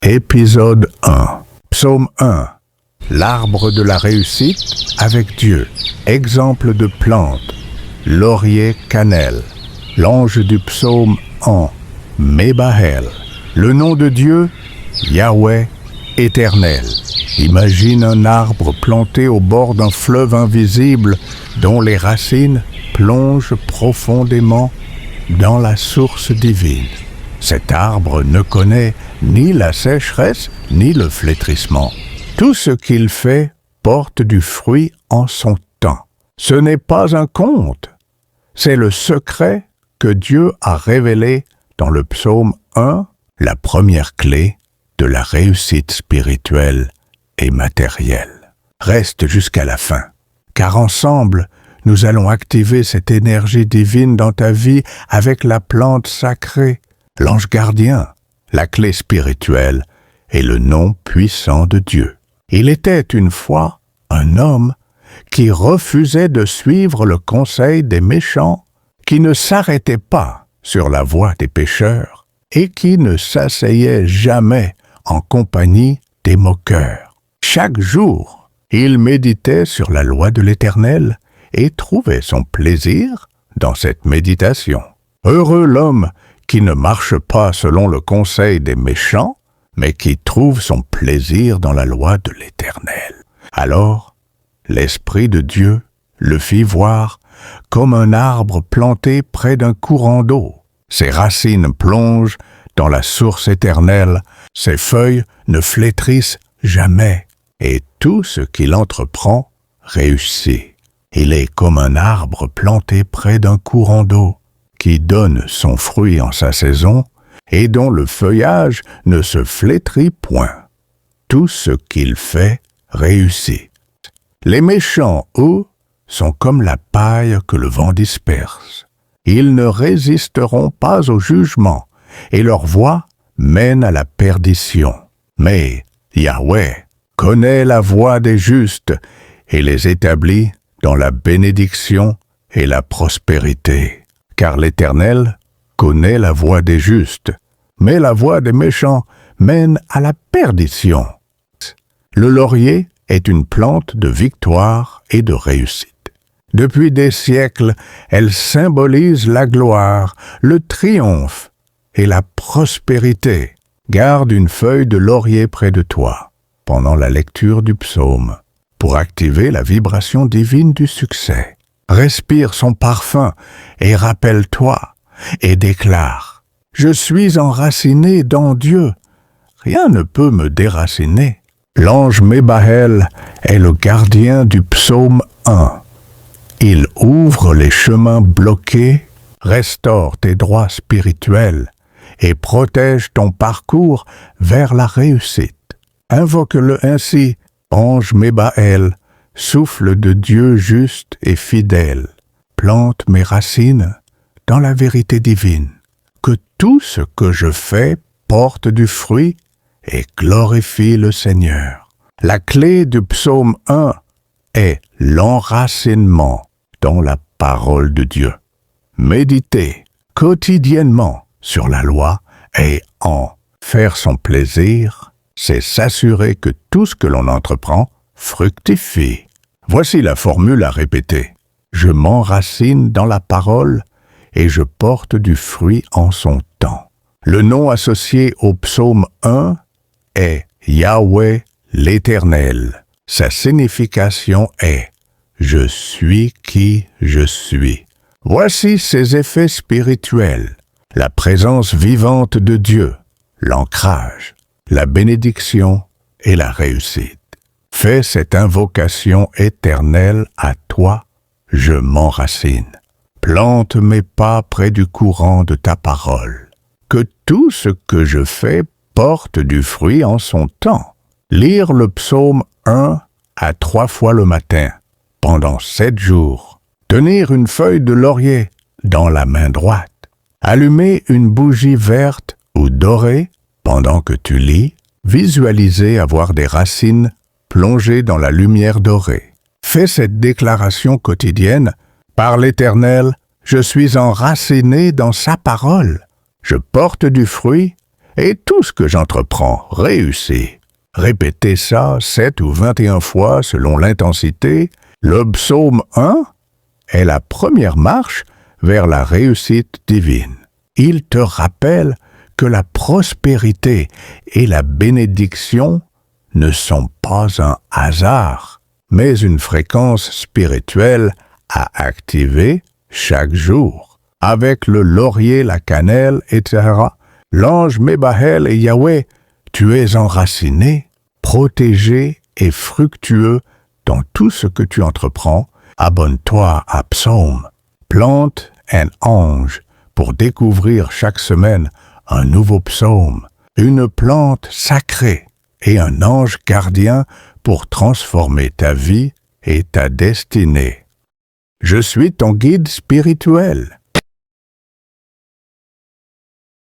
Épisode 1. Psaume 1. L'arbre de la réussite avec Dieu. Exemple de plante. Laurier, cannelle. L'ange du psaume en Mébahel. Le nom de Dieu, Yahweh, éternel. Imagine un arbre planté au bord d'un fleuve invisible dont les racines plongent profondément dans la source divine. Cet arbre ne connaît ni la sécheresse ni le flétrissement. Tout ce qu'il fait porte du fruit en son temps. Ce n'est pas un conte, c'est le secret que Dieu a révélé dans le psaume 1, la première clé de la réussite spirituelle et matérielle. Reste jusqu'à la fin, car ensemble, nous allons activer cette énergie divine dans ta vie avec la plante sacrée, l'ange gardien, la clé spirituelle et le nom puissant de Dieu. Il était une fois un homme qui refusait de suivre le conseil des méchants, qui ne s'arrêtait pas sur la voie des pécheurs et qui ne s'asseyait jamais en compagnie des moqueurs. Chaque jour, il méditait sur la loi de l'Éternel et trouvait son plaisir dans cette méditation. Heureux l'homme qui ne marche pas selon le conseil des méchants, mais qui trouve son plaisir dans la loi de l'Éternel. Alors, l'Esprit de Dieu le fit voir comme un arbre planté près d'un courant d'eau. Ses racines plongent dans la source éternelle, ses feuilles ne flétrissent jamais, et tout ce qu'il entreprend réussit. Il est comme un arbre planté près d'un courant d'eau, qui donne son fruit en sa saison et dont le feuillage ne se flétrit point. Tout ce qu'il fait réussit. Les méchants, eux, sont comme la paille que le vent disperse. Ils ne résisteront pas au jugement, et leur voie mène à la perdition. Mais Yahweh connaît la voie des justes et les établit dans la bénédiction et la prospérité. Car l'Éternel connaît la voie des justes, mais la voie des méchants mène à la perdition. Le laurier est une plante de victoire et de réussite. Depuis des siècles, elle symbolise la gloire, le triomphe et la prospérité. Garde une feuille de laurier près de toi pendant la lecture du psaume pour activer la vibration divine du succès. Respire son parfum et rappelle-toi et déclare « Je suis enraciné dans Dieu, rien ne peut me déraciner ». L'ange Mébahel est le gardien du psaume 1. Il ouvre les chemins bloqués, restaure tes droits spirituels et protège ton parcours vers la réussite. Invoque-le ainsi, ange Mébahel, souffle de Dieu juste et fidèle, plante mes racines dans la vérité divine. Que tout ce que je fais porte du fruit et glorifie le Seigneur. La clé du psaume 1 est l'enracinement dans la parole de Dieu. Méditer quotidiennement sur la loi et en faire son plaisir, c'est s'assurer que tout ce que l'on entreprend fructifie. Voici la formule à répéter. Je m'enracine dans la parole et je porte du fruit en son temps. Le nom associé au psaume 1 est Yahweh l'Éternel. Sa signification est « Je suis qui je suis ». Voici ses effets spirituels. La présence vivante de Dieu, l'ancrage, la bénédiction et la réussite. Fais cette invocation éternelle à toi, je m'enracine. Plante mes pas près du courant de ta parole. Que tout ce que je fais porte du fruit en son temps. Lire le psaume 1 à 3 fois le matin, pendant 7 jours. Tenir une feuille de laurier dans la main droite. Allumer une bougie verte ou dorée pendant que tu lis. Visualiser avoir des racines plongées dans la lumière dorée. Fais cette déclaration quotidienne. Par l'Éternel, je suis enraciné dans sa parole. Je porte du fruit et tout ce que j'entreprends réussit. Répétez ça 7 ou 21 fois selon l'intensité. Le psaume 1 est la première marche vers la réussite divine. Il te rappelle que la prospérité et la bénédiction ne sont pas un hasard, mais une fréquence spirituelle à activer chaque jour. Avec le laurier, la cannelle, etc., l'ange Mébahel et Yahweh, tu es enraciné, protégé et fructueux dans tout ce que tu entreprends. Abonne-toi à Psaume, Plante un ange pour découvrir chaque semaine un nouveau psaume, une plante sacrée et un ange gardien pour transformer ta vie et ta destinée. Je suis ton guide spirituel.